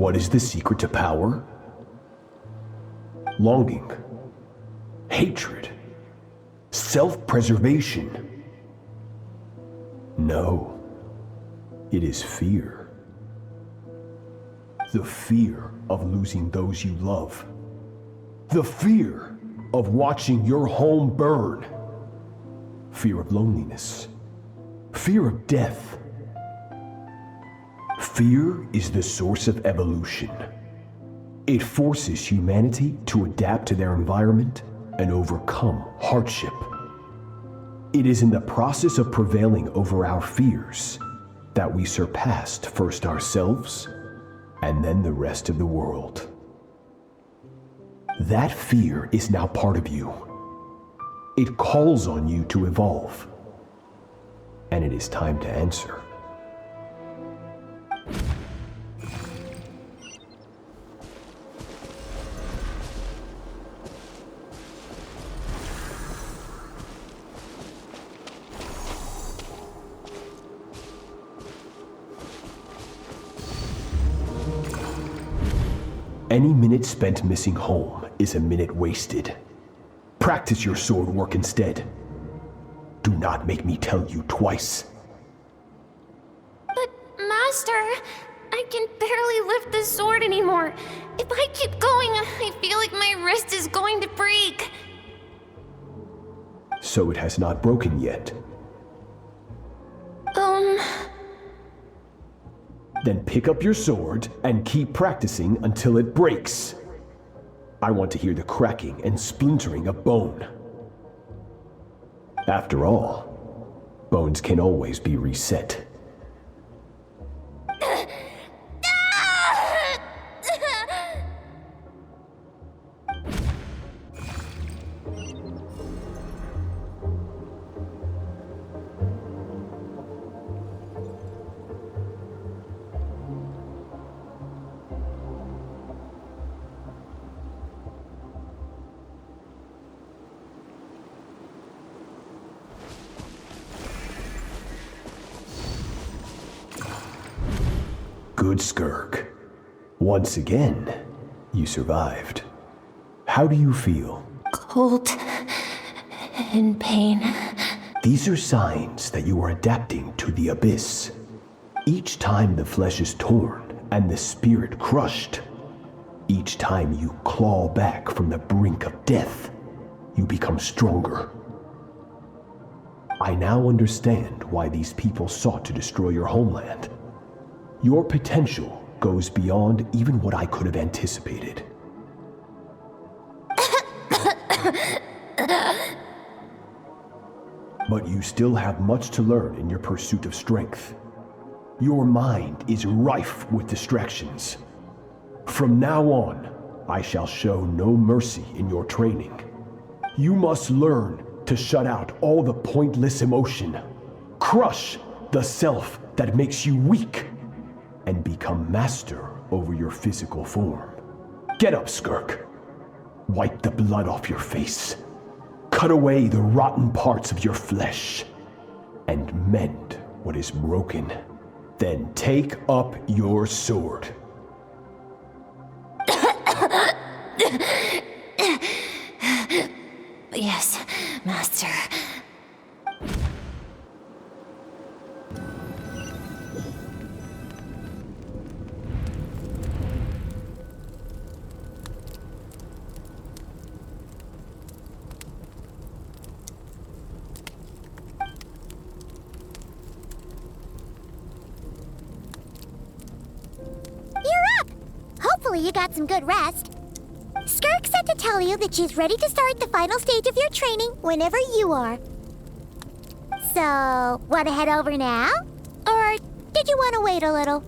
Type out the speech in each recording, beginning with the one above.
What is the secret to power? Longing, hatred, self-preservation. No, it is fear. The fear of losing those you love. The fear of watching your home burn. Fear of loneliness. Fear of death. Fear is the source of evolution. It forces humanity to adapt to their environment and overcome hardship. It is in the process of prevailing over our fears that we surpassed first ourselves and then the rest of the world. That fear is now part of you. It calls on you to evolve. And it is time to answer. Any minute spent missing home is a minute wasted. Practice your sword work instead. Do not make me tell you twice. But, Master, I can barely lift the sword anymore. If I keep going, I feel like my wrist is going to break. So it has not broken yet. Then pick up your sword and keep practicing until it breaks. I want to hear the cracking and splintering of bone. After all, bones can always be reset. Good Skirk. Once again, you survived. How do you feel? Cold and pain. These are signs that you are adapting to the abyss. Each time the flesh is torn and the spirit crushed, each time you claw back from the brink of death, you become stronger. I now understand why these people sought to destroy your homeland. Your potential goes beyond even what I could have anticipated. But you still have much to learn in your pursuit of strength. Your mind is rife with distractions. From now on, I shall show no mercy in your training. You must learn to shut out all the pointless emotion, crush the self that makes you weak, and become master over your physical form. Get up, Skirk. Wipe the blood off your face. Cut away the rotten parts of your flesh. And mend what is broken. Then take up your sword. Yes, Master. Hopefully you got some good rest. Skirk said to tell you that she's ready to start the final stage of your training whenever you are. So, want to head over now? Or did you want to wait a little?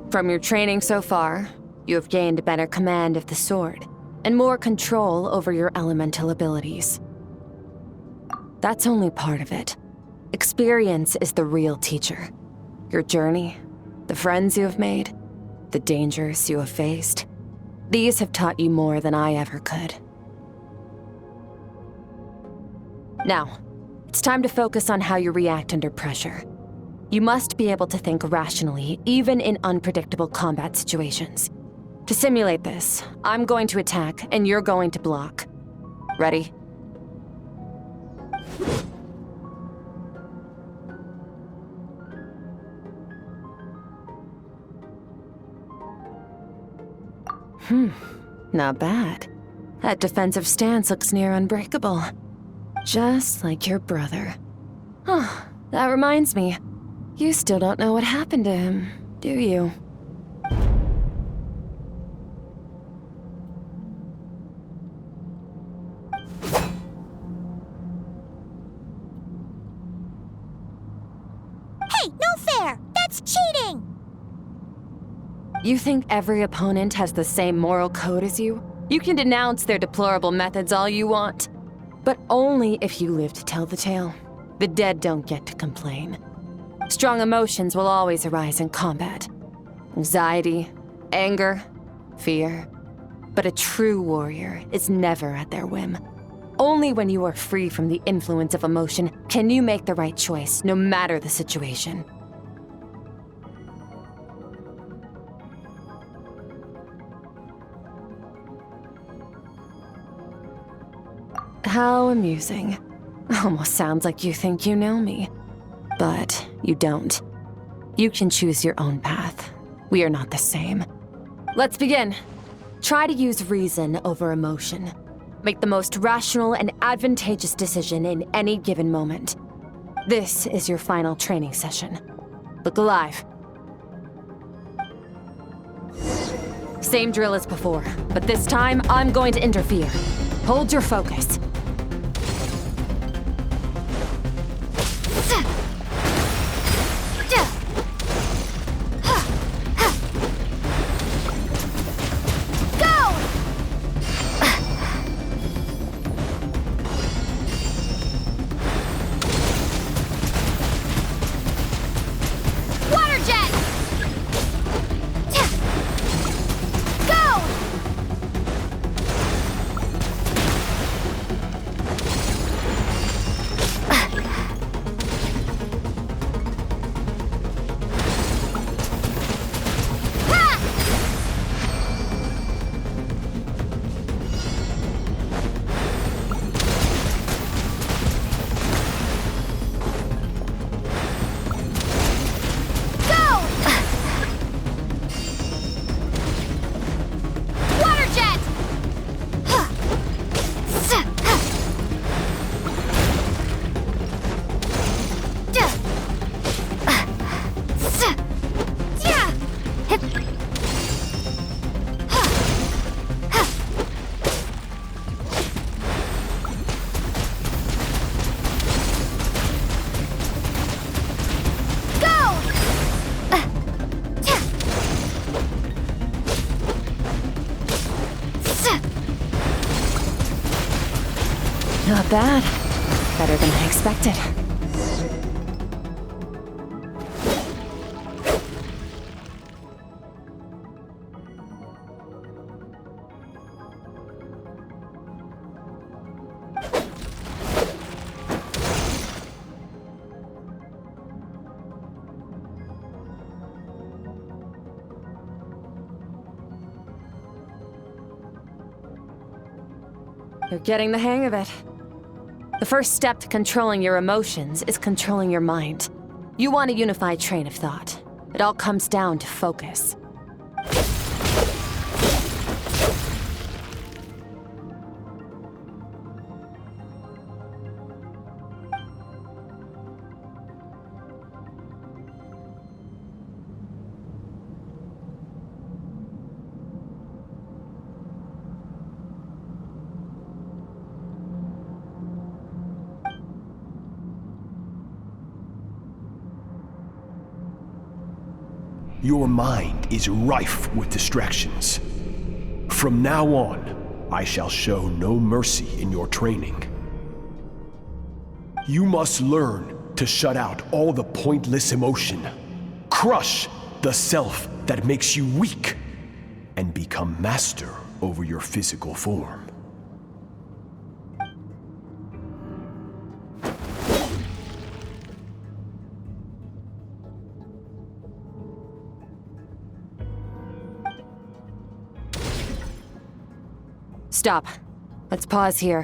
From your training so far, you have gained better command of the sword, and more control over your elemental abilities. That's only part of it. Experience is the real teacher. Your journey, the friends you have made, the dangers you have faced, these have taught you more than I ever could. Now, it's time to focus on how you react under pressure. You must be able to think rationally, even in unpredictable combat situations. To simulate this, I'm going to attack, and you're going to block. Ready? Not bad. That defensive stance looks near unbreakable. Just like your brother. Oh, that reminds me. You still don't know what happened to him, do you? Hey, no fair! That's cheating! You think every opponent has the same moral code as you? You can denounce their deplorable methods all you want. But only if you live to tell the tale. The dead don't get to complain. Strong emotions will always arise in combat. Anxiety, anger, fear. But a true warrior is never at their whim. Only when you are free from the influence of emotion can you make the right choice, no matter the situation. How amusing. Almost sounds like you think you know me. But you don't. You can choose your own path. We are not the same. Let's begin. Try to use reason over emotion. Make the most rational and advantageous decision in any given moment. This is your final training session. Look alive. Same drill as before, but this time I'm going to interfere. Hold your focus. Not bad. Better than I expected. You're getting the hang of it. The first step to controlling your emotions is controlling your mind. You want a unified train of thought. It all comes down to focus. Your mind is rife with distractions. From now on, I shall show no mercy in your training. You must learn to shut out all the pointless emotion, crush the self that makes you weak, and become master over your physical form. Stop. Let's pause here.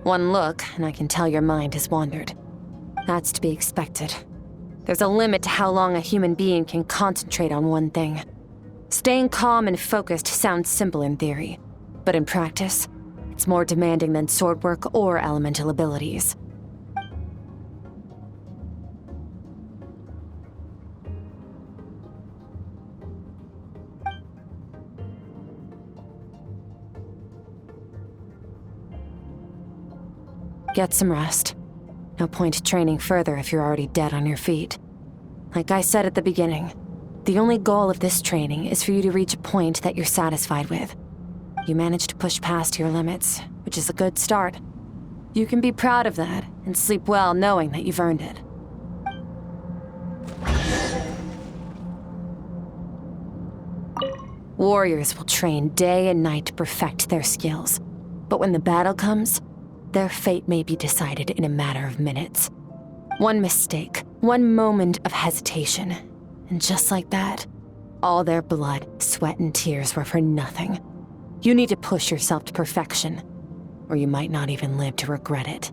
One look, and I can tell your mind has wandered. That's to be expected. There's a limit to how long a human being can concentrate on one thing. Staying calm and focused sounds simple in theory, but in practice, it's more demanding than sword work or elemental abilities. Get some rest. No point training further if you're already dead on your feet. Like I said at the beginning, the only goal of this training is for you to reach a point that you're satisfied with. You managed to push past your limits, which is a good start. You can be proud of that and sleep well knowing that you've earned it. Warriors will train day and night to perfect their skills, but when the battle comes, their fate may be decided in a matter of minutes. One mistake, one moment of hesitation, and just like that, all their blood, sweat, and tears were for nothing. You need to push yourself to perfection, or you might not even live to regret it.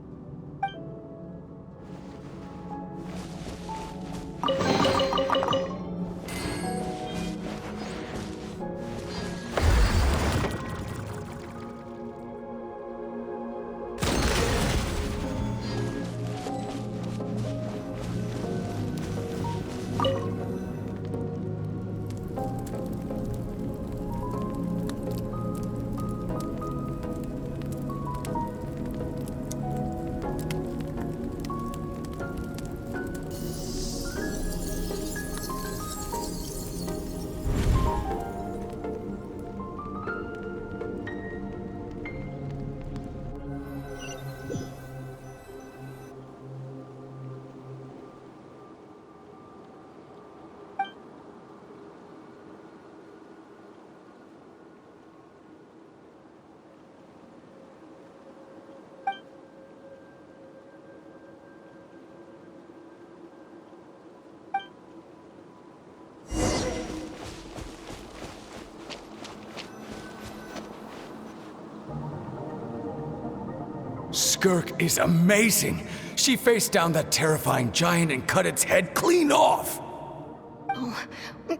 Skirk is amazing. She faced down that terrifying giant and cut its head clean off.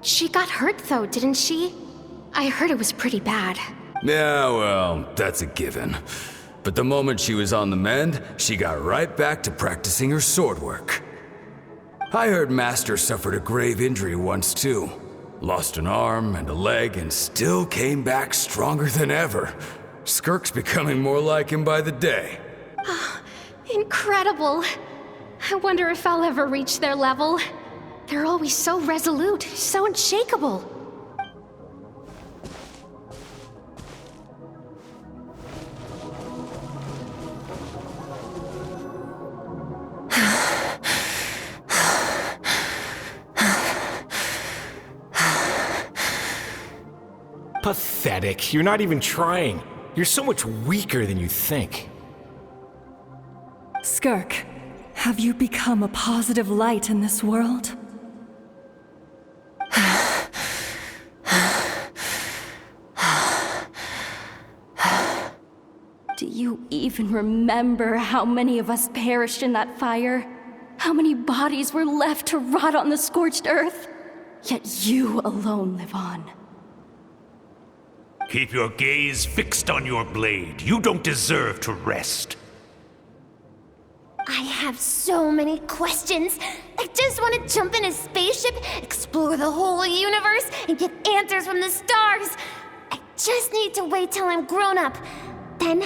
She got hurt though, didn't she? I heard it was pretty bad. Yeah, well, that's a given. But the moment she was on the mend, she got right back to practicing her sword work. I heard Master suffered a grave injury once too. Lost an arm and a leg and still came back stronger than ever. Skirk's becoming more like him by the day. Incredible. I wonder if I'll ever reach their level. They're always so resolute, so unshakable. Pathetic. You're not even trying. You're so much weaker than you think. Skirk, have you become a positive light in this world? Do you even remember how many of us perished in that fire? How many bodies were left to rot on the scorched earth? Yet you alone live on. Keep your gaze fixed on your blade. You don't deserve to rest. I have so many questions. I just want to jump in a spaceship, explore the whole universe, and get answers from the stars. I just need to wait till I'm grown up. Then,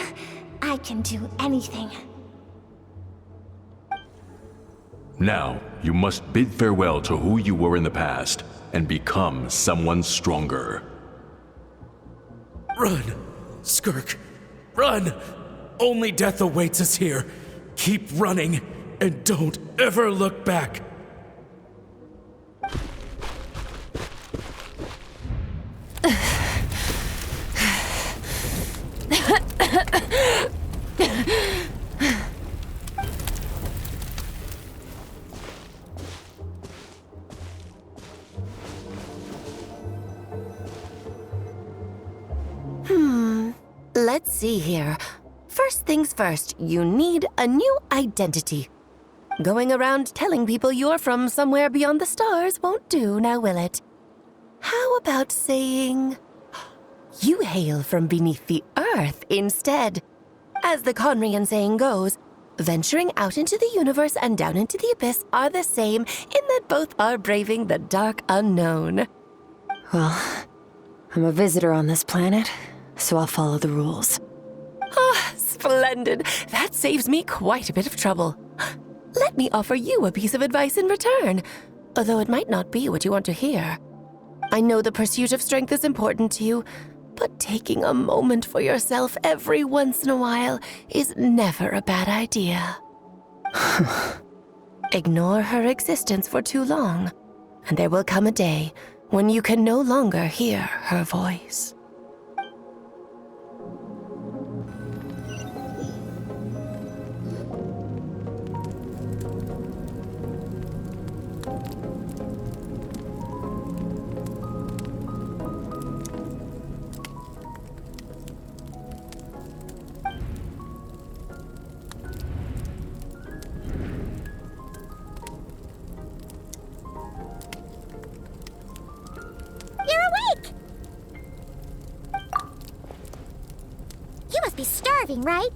I can do anything. Now, you must bid farewell to who you were in the past and become someone stronger. Run! Skirk! Run! Only death awaits us here. Keep running, and don't ever look back. Let's see here. First things first, you need a new identity. Going around telling people you're from somewhere beyond the stars won't do, now will it? How about saying you hail from beneath the earth instead? As the Conrian saying goes, venturing out into the universe and down into the abyss are the same in that both are braving the dark unknown. Well, I'm a visitor on this planet, so I'll follow the rules. Ah, splendid. That saves me quite a bit of trouble. Let me offer you a piece of advice in return, although it might not be what you want to hear. I know the pursuit of strength is important to you, but taking a moment for yourself every once in a while is never a bad idea. Ignore her existence for too long, and there will come a day when you can no longer hear her voice. Right?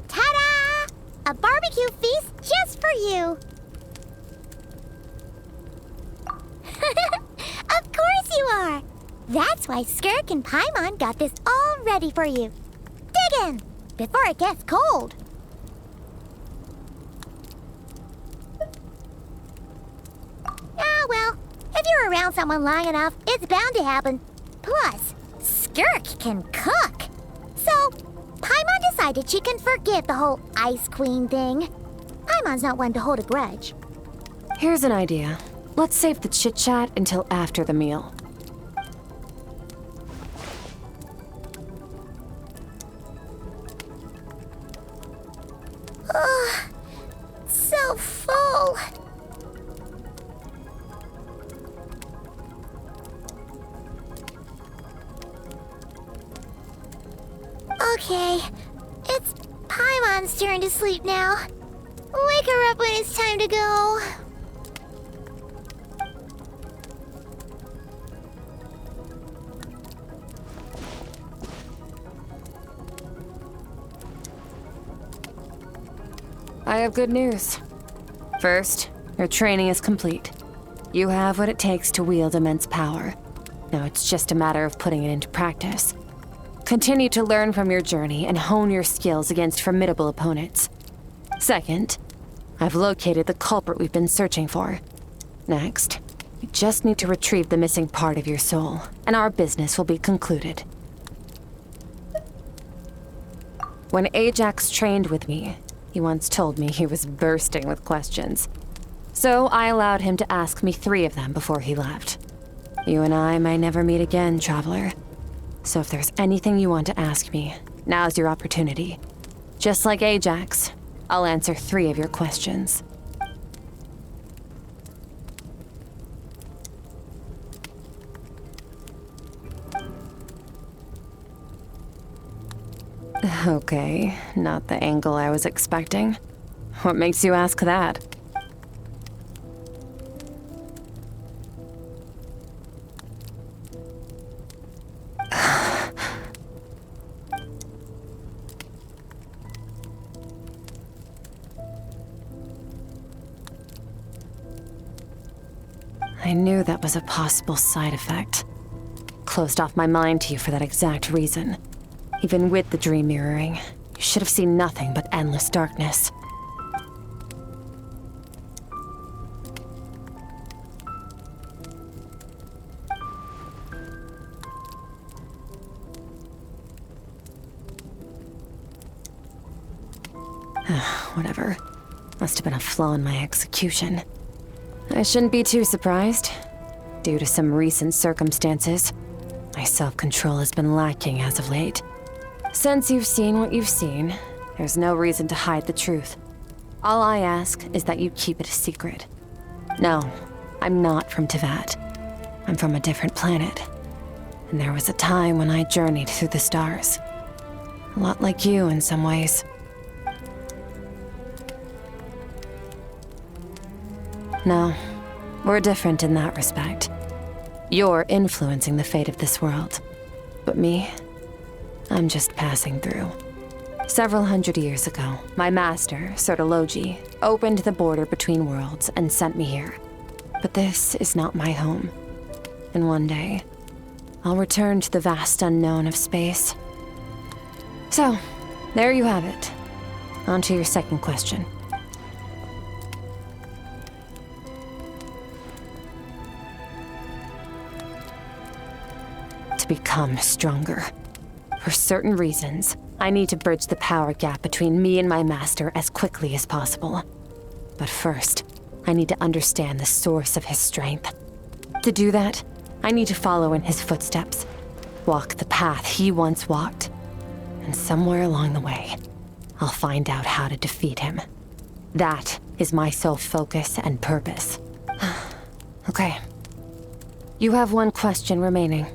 Ta-da! A barbecue feast just for you! Of course you are! That's why Skirk and Paimon got this all ready for you. Dig in, before it gets cold. Ah, well, if you're around someone long enough, it's bound to happen. Plus, Skirk can cook. So, Paimon decided she can forget the whole Ice Queen thing. Paimon's not one to hold a grudge. Here's an idea. Let's save the chit-chat until after the meal. Ugh, so full. Okay, it's Paimon's turn to sleep now. Wake her up when it's time to go. I have good news. First, your training is complete. You have what it takes to wield immense power. Now it's just a matter of putting it into practice. Continue to learn from your journey and hone your skills against formidable opponents. Second, I've located the culprit we've been searching for. Next, you just need to retrieve the missing part of your soul, and our business will be concluded. When Ajax trained with me, he once told me he was bursting with questions. So I allowed him to ask me 3 of them before he left. You and I may never meet again, traveler. So if there's anything you want to ask me, now's your opportunity. Just like Ajax, I'll answer 3 of your questions. Okay, not the angle I was expecting. What makes you ask that? I knew that was a possible side effect. Closed off my mind to you for that exact reason. Even with the dream mirroring, you should have seen nothing but endless darkness. Whatever. Must have been a flaw in my execution. I shouldn't be too surprised. Due to some recent circumstances, my self-control has been lacking as of late. Since you've seen what you've seen, there's no reason to hide the truth. All I ask is that you keep it a secret. No, I'm not from Tevat. I'm from a different planet. And there was a time when I journeyed through the stars. A lot like you in some ways. No, we're different in that respect. You're influencing the fate of this world. But me, I'm just passing through. Several hundred years ago, my master, Sertologi, opened the border between worlds and sent me here. But this is not my home. And one day, I'll return to the vast unknown of space. So, there you have it. On to your second question. To become stronger. For certain reasons, I need to bridge the power gap between me and my master as quickly as possible. But first, I need to understand the source of his strength. To do that, I need to follow in his footsteps, walk the path he once walked, and somewhere along the way, I'll find out how to defeat him. That is my sole focus and purpose. Okay. You have one question remaining.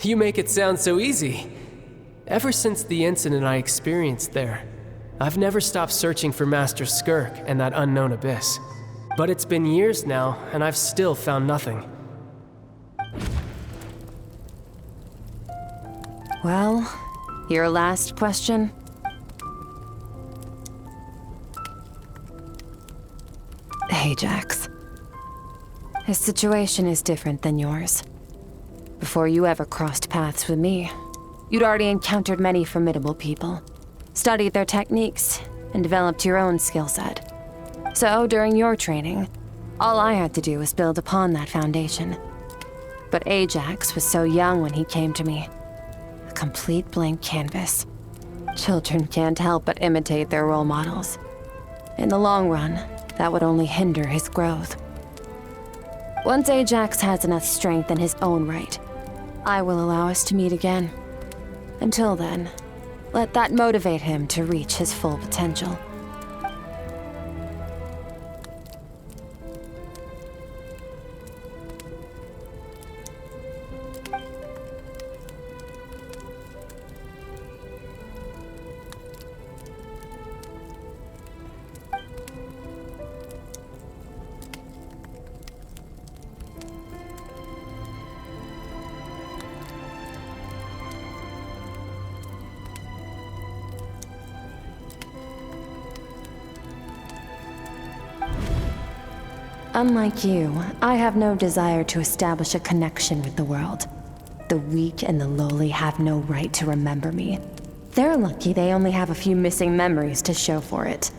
You make it sound so easy. Ever since the incident I experienced there, I've never stopped searching for Master Skirk and that unknown abyss. But it's been years now, and I've still found nothing. Well, your last question? Ajax. His situation is different than yours. Before you ever crossed paths with me, you'd already encountered many formidable people, studied their techniques, and developed your own skill set. So, during your training, all I had to do was build upon that foundation. But Ajax was so young when he came to me. A complete blank canvas. Children can't help but imitate their role models. In the long run, that would only hinder his growth. Once Ajax has enough strength in his own right, I will allow us to meet again. Until then, let that motivate him to reach his full potential. Unlike you, I have no desire to establish a connection with the world. The weak and the lowly have no right to remember me. They're lucky they only have a few missing memories to show for it.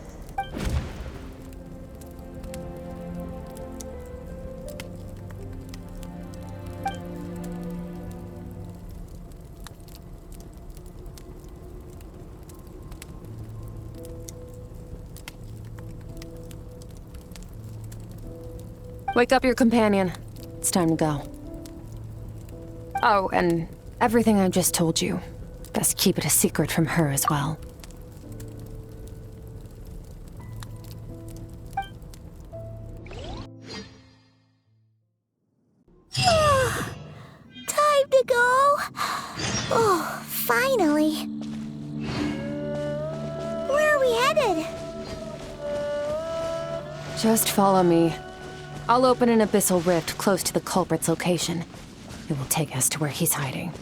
Wake up your companion. It's time to go. Oh, and everything I just told you, best keep it a secret from her as well. Time to go. Oh, finally. Where are we headed? Just follow me. I'll open an abyssal rift close to the culprit's location. It will take us to where he's hiding.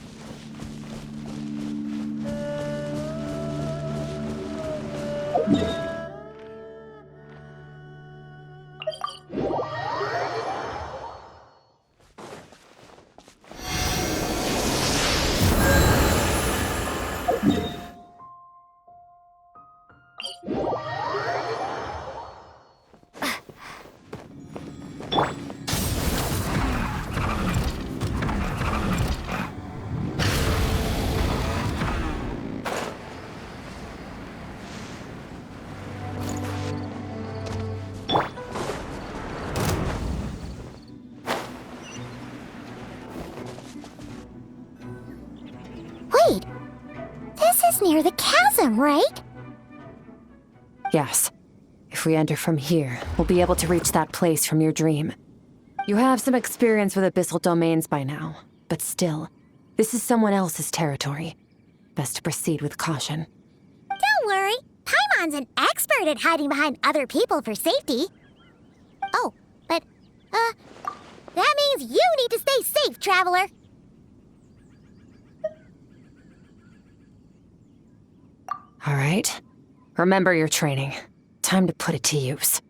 Wait, this is near the chasm, right? Yes. If we enter from here, we'll be able to reach that place from your dream. You have some experience with abyssal domains by now, but still, this is someone else's territory. Best to proceed with caution. Don't worry, Paimon's an expert at hiding behind other people for safety. Oh, but, that means you need to stay safe, traveler. All right. Remember your training. Time to put it to use.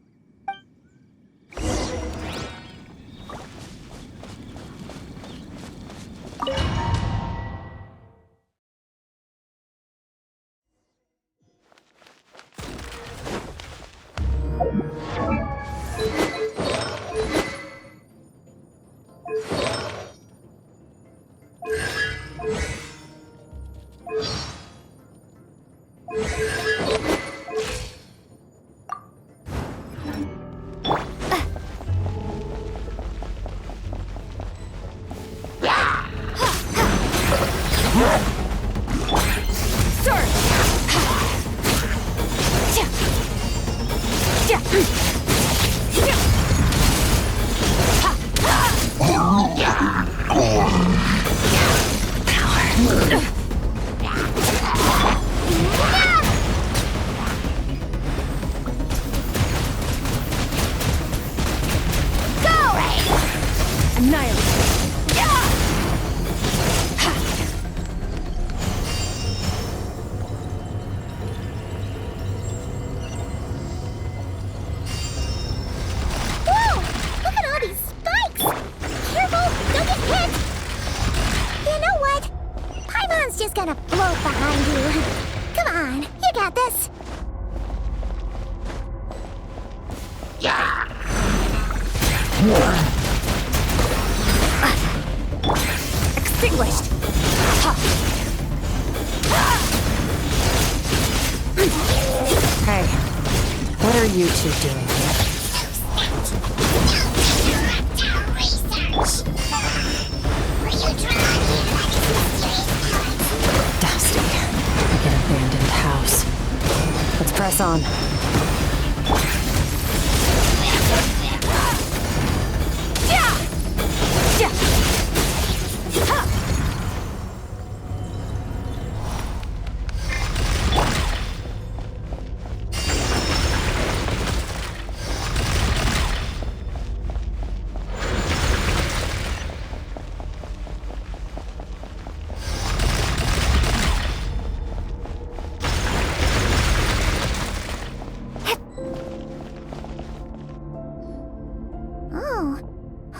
Just gonna float behind you. Come on, you got this. Extinguished! Hey, what are you two doing here? Dusty, like an abandoned house. Let's press on.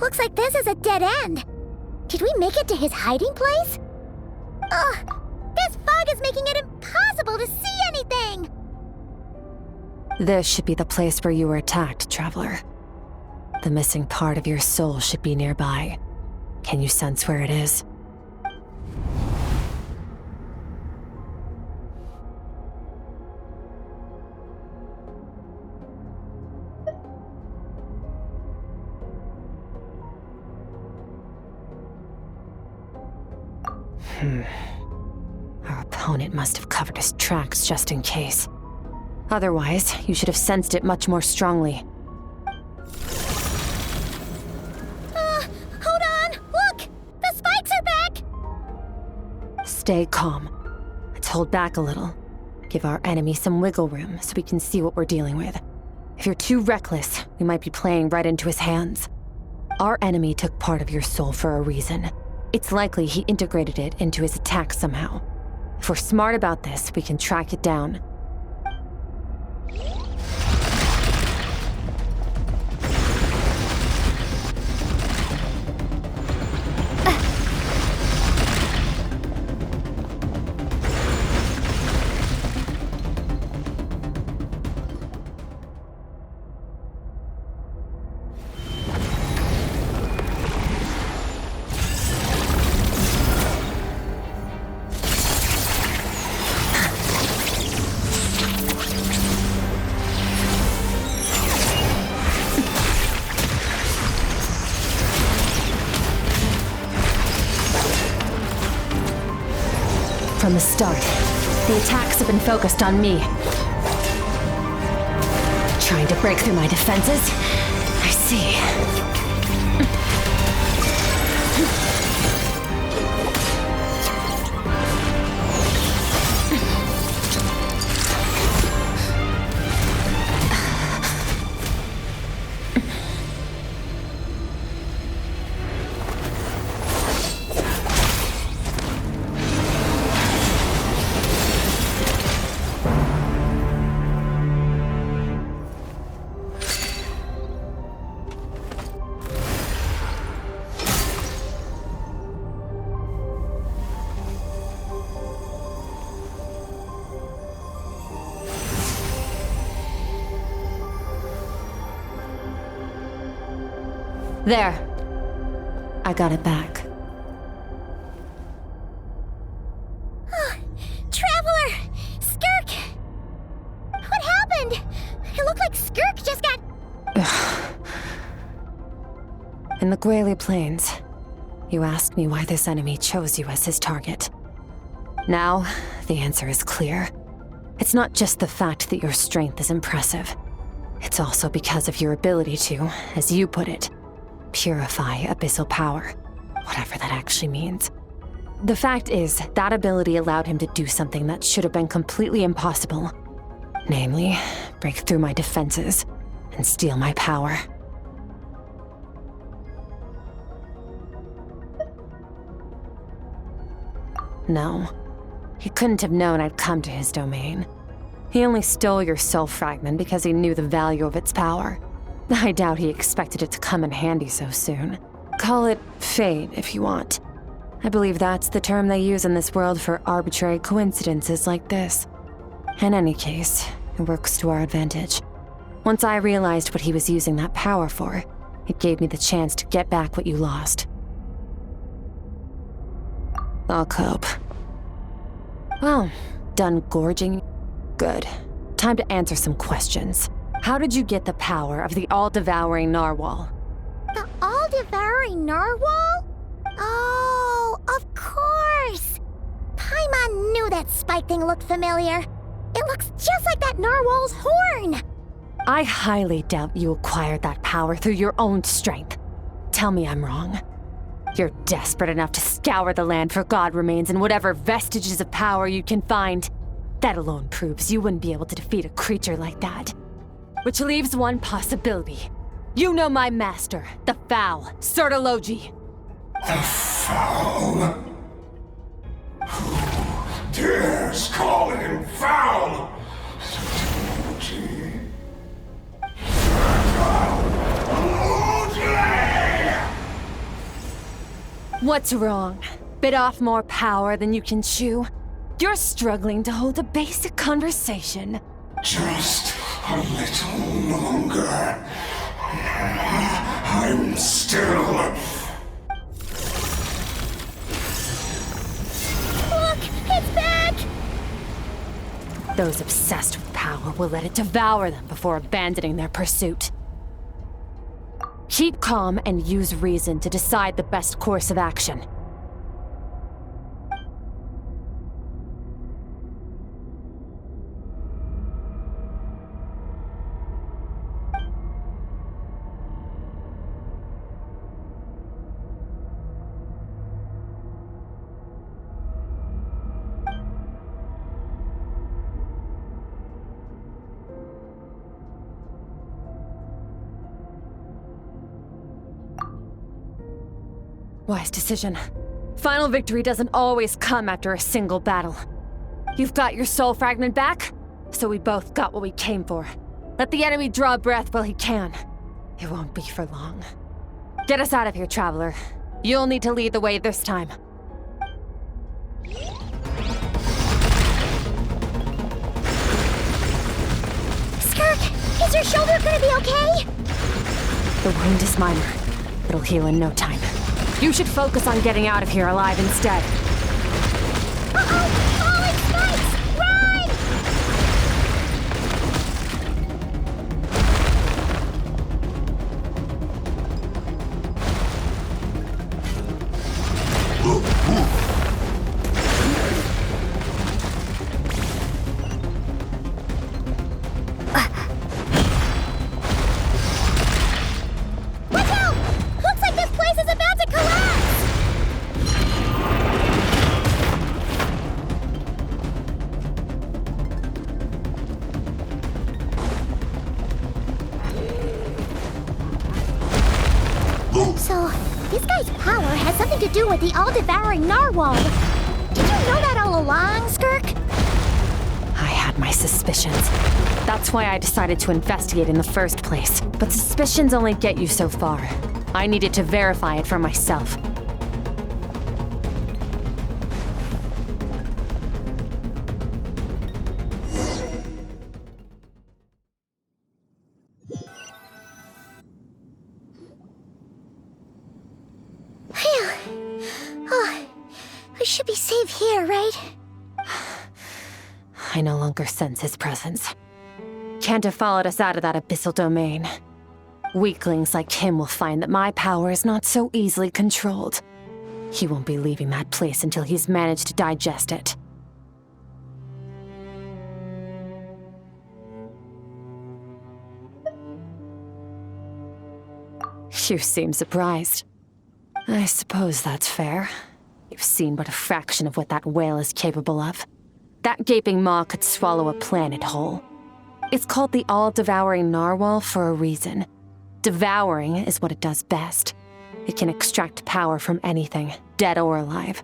Looks like this is a dead end. Did we make it to his hiding place? Ugh! This fog is making it impossible to see anything! This should be the place where you were attacked, Traveler. The missing part of your soul should be nearby. Can you sense where it is? Our opponent must have covered his tracks just in case. Otherwise, you should have sensed it much more strongly. Hold on! Look! The spikes are back! Stay calm. Let's hold back a little. Give our enemy some wiggle room so we can see what we're dealing with. If you're too reckless, we might be playing right into his hands. Our enemy took part of your soul for a reason. It's likely he integrated it into his attack somehow. If we're smart about this, we can track it down. From the start, the attacks have been focused on me. Trying to break through my defenses? I see. There. I got it back. Traveler! Skirk! What happened? It looked like Skirk just got... In the Gwali Plains, you asked me why this enemy chose you as his target. Now, the answer is clear. It's not just the fact that your strength is impressive. It's also because of your ability to, as you put it, purify abyssal power, whatever that actually means. The fact is, that ability allowed him to do something that should have been completely impossible. Namely, break through my defenses and steal my power. No, he couldn't have known I'd come to his domain. He only stole your soul fragment because he knew the value of its power. I doubt he expected it to come in handy so soon. Call it fate if you want. I believe that's the term they use in this world for arbitrary coincidences like this. In any case, it works to our advantage. Once I realized what he was using that power for, it gave me the chance to get back what you lost. I'll cope. Well, done gorging? Good. Time to answer some questions. How did you get the power of the all-devouring narwhal? The all-devouring narwhal? Oh, of course! Paimon knew that spike thing looked familiar. It looks just like that narwhal's horn! I highly doubt you acquired that power through your own strength. Tell me I'm wrong. You're desperate enough to scour the land for god remains and whatever vestiges of power you can find. That alone proves you wouldn't be able to defeat a creature like that. Which leaves one possibility. You know my master, the Foul, Sertologi. The Foul? Who dares call him Foul? Sertologi. What's wrong? Bit off more power than you can chew? You're struggling to hold a basic conversation. Just a little longer. I'm still... Look! It's back! Those obsessed with power will let it devour them before abandoning their pursuit. Keep calm and use reason to decide the best course of action. Wise decision. Final victory doesn't always come after a single battle. You've got your soul fragment back, so we both got what we came for. Let the enemy draw breath while he can. It won't be for long. Get us out of here, Traveler. You'll need to lead the way this time. Skirk, is your shoulder gonna be okay? The wound is minor. It'll heal in no time. You should focus on getting out of here alive instead. Uh-oh! Falling spikes! Run! Watch out! Looks like this place is about to collapse! So, this guy's power has something to do with the all-devouring narwhal. Did you know that all along, Skirk? I had my suspicions. That's why I decided to investigate in the first place. But suspicions only get you so far. I needed to verify it for myself. Phew. Oh, we should be safe here, right? I no longer sense his presence. Can't have followed us out of that abyssal domain. Weaklings like him will find that my power is not so easily controlled. He won't be leaving that place until he's managed to digest it. You seem surprised. I suppose that's fair. You've seen but a fraction of what that whale is capable of. That gaping maw could swallow a planet whole. It's called the all-devouring narwhal for a reason. Devouring is what it does best. It can extract power from anything, dead or alive,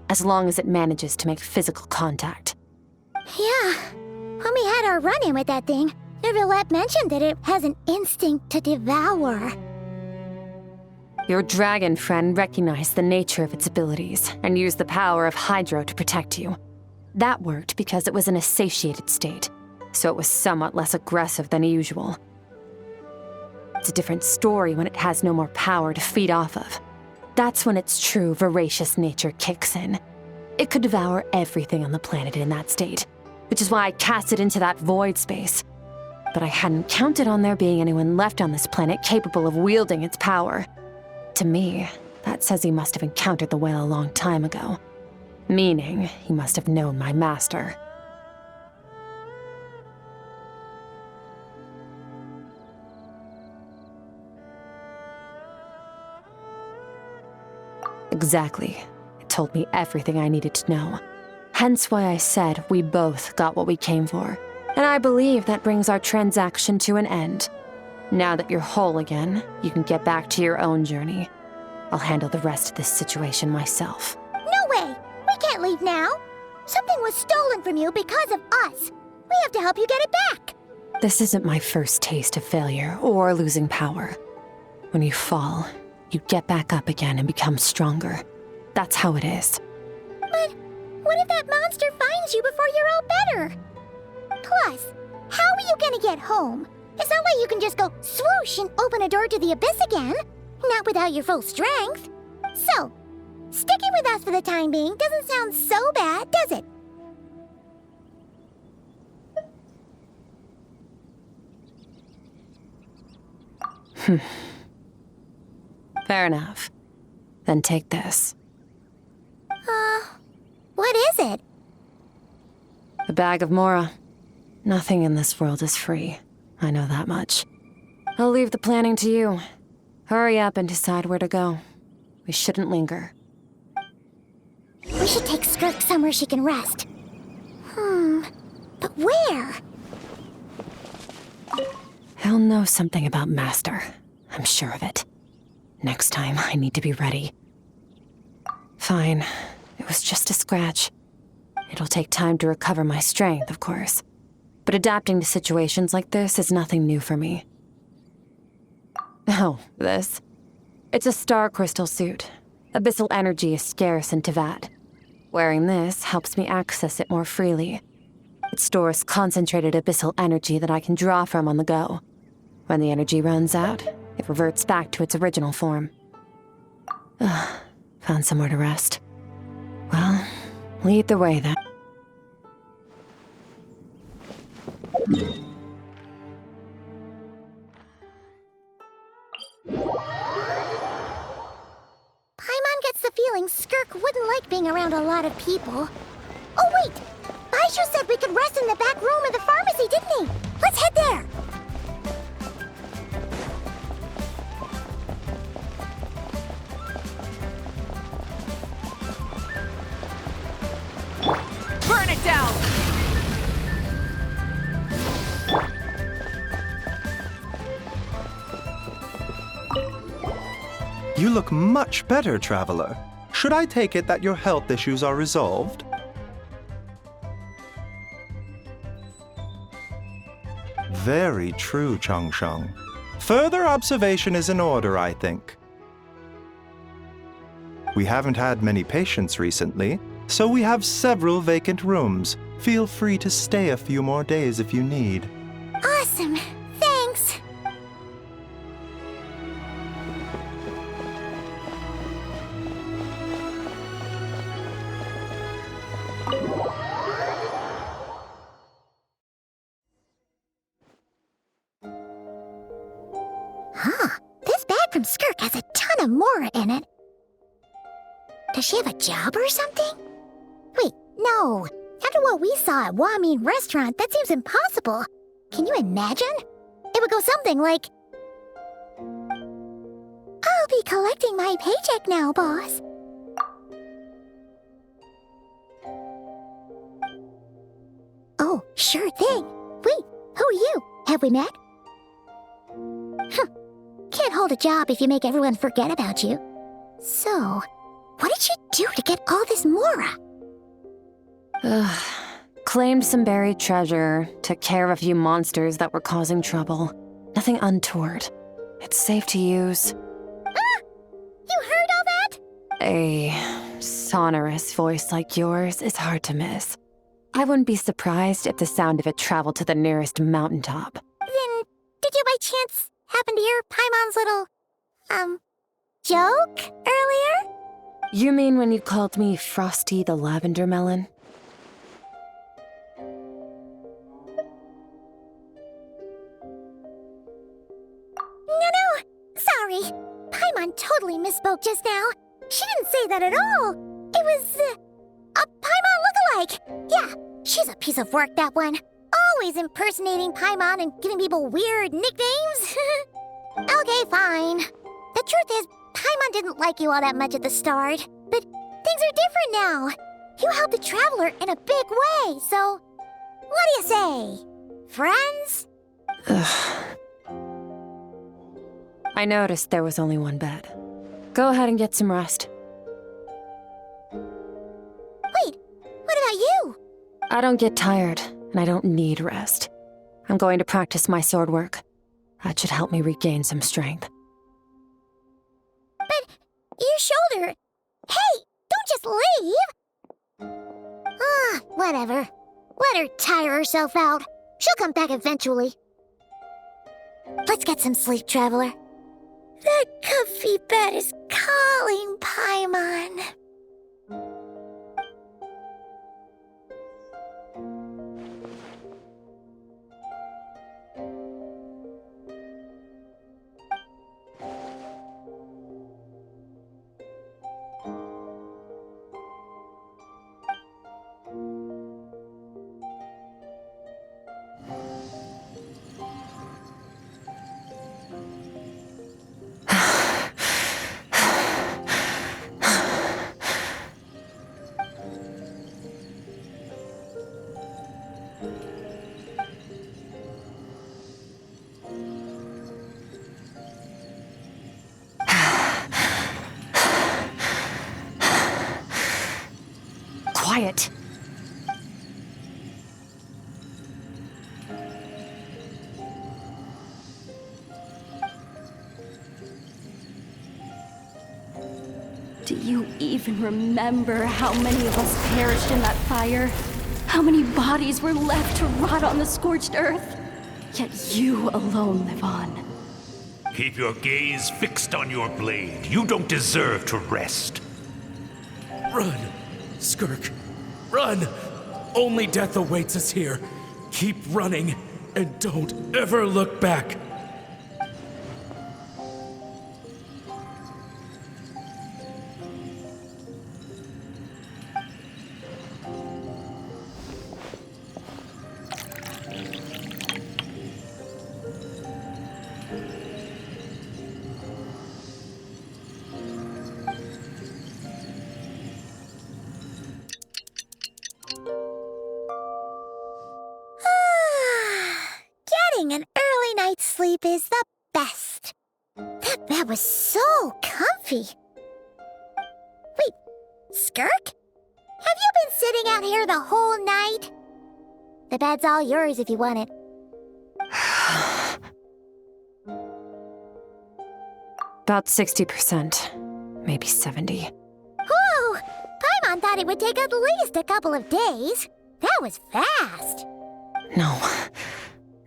as long as it manages to make physical contact. Yeah. When we had our run-in with that thing, Neverlet mentioned that it has an instinct to devour. Your dragon friend recognized the nature of its abilities and used the power of Hydro to protect you. That worked because it was in a satiated state, so it was somewhat less aggressive than usual. It's a different story when it has no more power to feed off of. That's when its true voracious nature kicks in. It could devour everything on the planet in that state, which is why I cast it into that void space. But I hadn't counted on there being anyone left on this planet capable of wielding its power. To me, that says he must have encountered the whale a long time ago. Meaning, he must have known my master. Exactly. It told me everything I needed to know. Hence why I said we both got what we came for. And I believe that brings our transaction to an end. Now that you're whole again, you can get back to your own journey. I'll handle the rest of this situation myself. No way! We can't leave now! Something was stolen from you because of us! We have to help you get it back! This isn't my first taste of failure or losing power. When you fall, you get back up again and become stronger. That's how it is. But what if that monster finds you before you're all better? Plus, how are you gonna get home? It's not like you can just go swoosh and open a door to the abyss again. Not without your full strength. So, sticking with us for the time being doesn't sound so bad, does it? Fair enough. Then take this. What is it? A bag of Mora. Nothing in this world is free. I know that much. I'll leave the planning to you. Hurry up and decide where to go. We shouldn't linger. We should take Skirk somewhere she can rest. But where? He'll know something about Master. I'm sure of it. Next time, I need to be ready. Fine. It was just a scratch. It'll take time to recover my strength, of course. But adapting to situations like this is nothing new for me. Oh, this. It's a star crystal suit. Abyssal energy is scarce in Tevat. Wearing this helps me access it more freely. It stores concentrated abyssal energy that I can draw from on the go. When the energy runs out, it reverts back to its original form. Found somewhere to rest. Well, lead the way then. Paimon gets the feeling Skirk wouldn't like being around a lot of people. Oh wait! Baishu said we could rest in the back room of the pharmacy, didn't he? Let's head there! Burn it down! You look much better, Traveler. Should I take it that your health issues are resolved? Very true, Changsheng. Further observation is in order, I think. We haven't had many patients recently, so we have several vacant rooms. Feel free to stay a few more days if you need. Awesome! Thanks! Huh. This bag from Skirk has a ton of Mora in it. Does she have a job or something? Wait, no. After what we saw at Wamin Restaurant, that seems impossible. Can you imagine? It would go something like, I'll be collecting my paycheck now, boss. Oh, sure thing. Wait, who are you? Have we met? Huh. Can't hold a job if you make everyone forget about you. So, what did you do to get all this Mora? Claimed some buried treasure, took care of a few monsters that were causing trouble. Nothing untoward. It's safe to use. Ah! You heard all that? A sonorous voice like yours is hard to miss. I wouldn't be surprised if the sound of it traveled to the nearest mountaintop. Then, did you by chance happen to hear Paimon's little, joke earlier? You mean when you called me Frosty the Lavender Melon? No, sorry. Paimon totally misspoke just now. She didn't say that at all. It was, a Paimon lookalike. Yeah, she's a piece of work, that one. Always impersonating Paimon and giving people weird nicknames. Okay, fine. The truth is, Paimon didn't like you all that much at the start. But things are different now. You helped the Traveler in a big way, so... What do you say? Friends? I noticed there was only one bed. Go ahead and get some rest. Wait, what about you? I don't get tired, and I don't need rest. I'm going to practice my sword work. That should help me regain some strength. But your shoulder... Hey, don't just leave! Ah, whatever. Let her tire herself out. She'll come back eventually. Let's get some sleep, Traveler. That comfy bed is calling, Paimon. quiet. Do you even remember how many of us perished in that fire? How many bodies were left to rot on the scorched earth? Yet you alone live on. Keep your gaze fixed on your blade. You don't deserve to rest. Run, Skirk. Run! Only death awaits us here. Keep running, and don't ever look back. Getting an early night's sleep is the best. That bed was so comfy. Wait, Skirk? Have you been sitting out here the whole night? The bed's all yours if you want it. About 60%, maybe 70. Whew! Paimon thought it would take at least a couple of days. That was fast. No,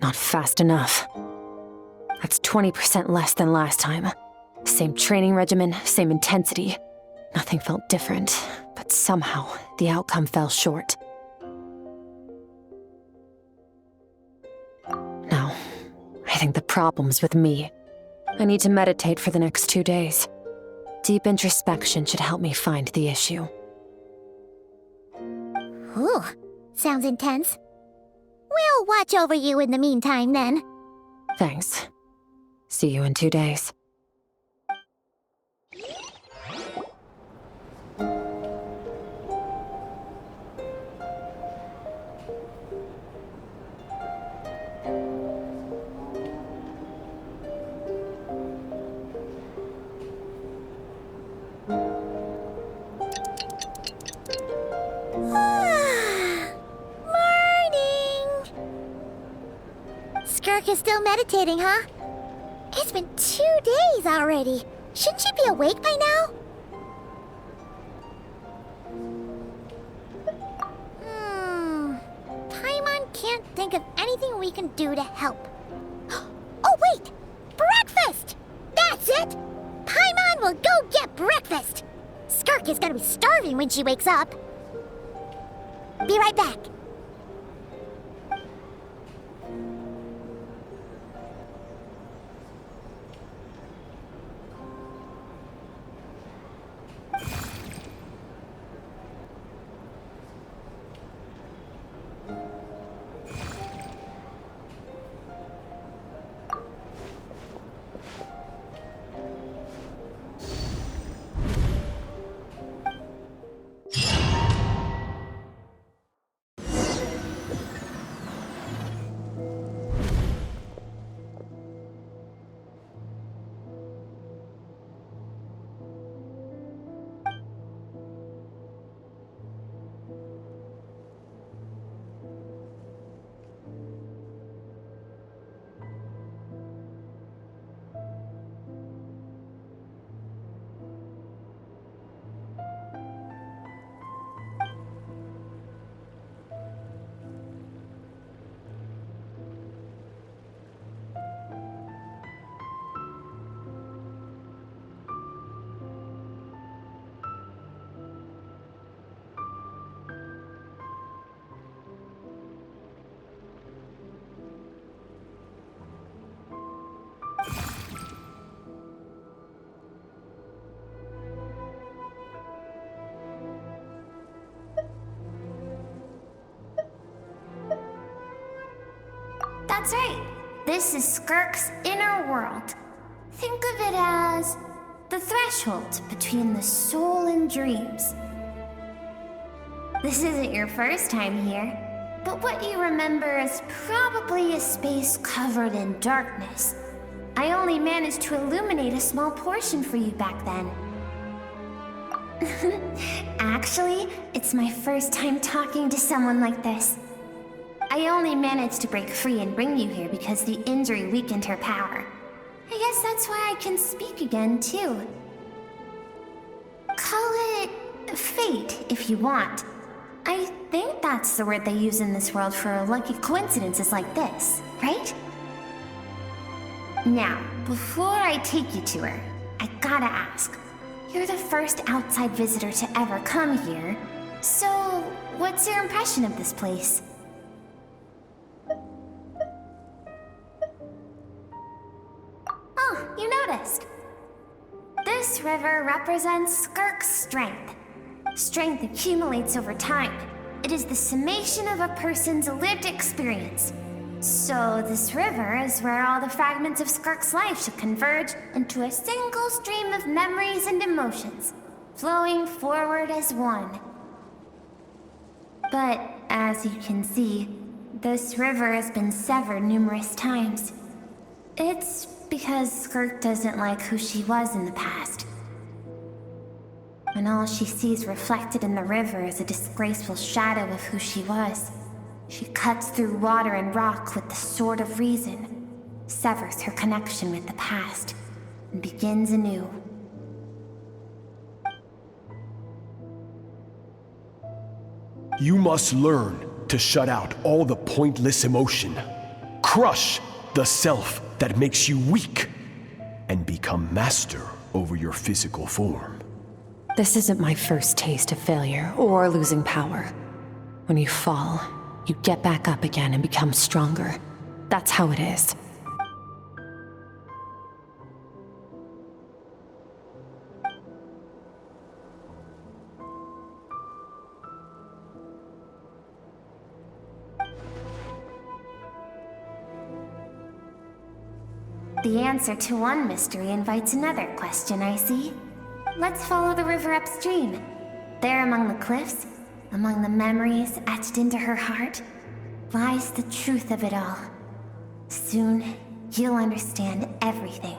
not fast enough. That's 20% less than last time. Same training regimen, same intensity. Nothing felt different, but somehow the outcome fell short. No, I think the problem's with me. I need to meditate for the next 2 days. Deep introspection should help me find the issue. Ooh, sounds intense. We'll watch over you in the meantime, then. Thanks. See you in 2 days. Skirk is still meditating, huh? It's been 2 days already. Shouldn't she be awake by now? Paimon can't think of anything we can do to help. Oh, wait! Breakfast! That's it! Paimon will go get breakfast! Skirk is gonna be starving when she wakes up. Be right back. That's right. This is Skirk's inner world. Think of it as the threshold between the soul and dreams. This isn't your first time here, but what you remember is probably a space covered in darkness. I only managed to illuminate a small portion for you back then. Actually, it's my first time talking to someone like this. I only managed to break free and bring you here because the injury weakened her power. I guess that's why I can speak again, too. Call it fate, if you want. I think that's the word they use in this world for lucky coincidences like this, right? Now, before I take you to her, I gotta ask. You're the first outside visitor to ever come here, so what's your impression of this place? Oh, you noticed. This river represents Skirk's strength. Strength accumulates over time. It is the summation of a person's lived experience. So this river is where all the fragments of Skirk's life should converge into a single stream of memories and emotions, flowing forward as one. But as you can see, this river has been severed numerous times. It's because Skirk doesn't like who she was in the past. And all she sees reflected in the river is a disgraceful shadow of who she was. She cuts through water and rock with the sword of reason, severs her connection with the past, and begins anew. You must learn to shut out all the pointless emotion. Crush the self that makes you weak, and become master over your physical form. This isn't my first taste of failure or losing power. When you fall, you get back up again and become stronger. That's how it is. The answer to one mystery invites another question, I see. Let's follow the river upstream. There among the cliffs, among the memories etched into her heart, lies the truth of it all. Soon, you'll understand everything.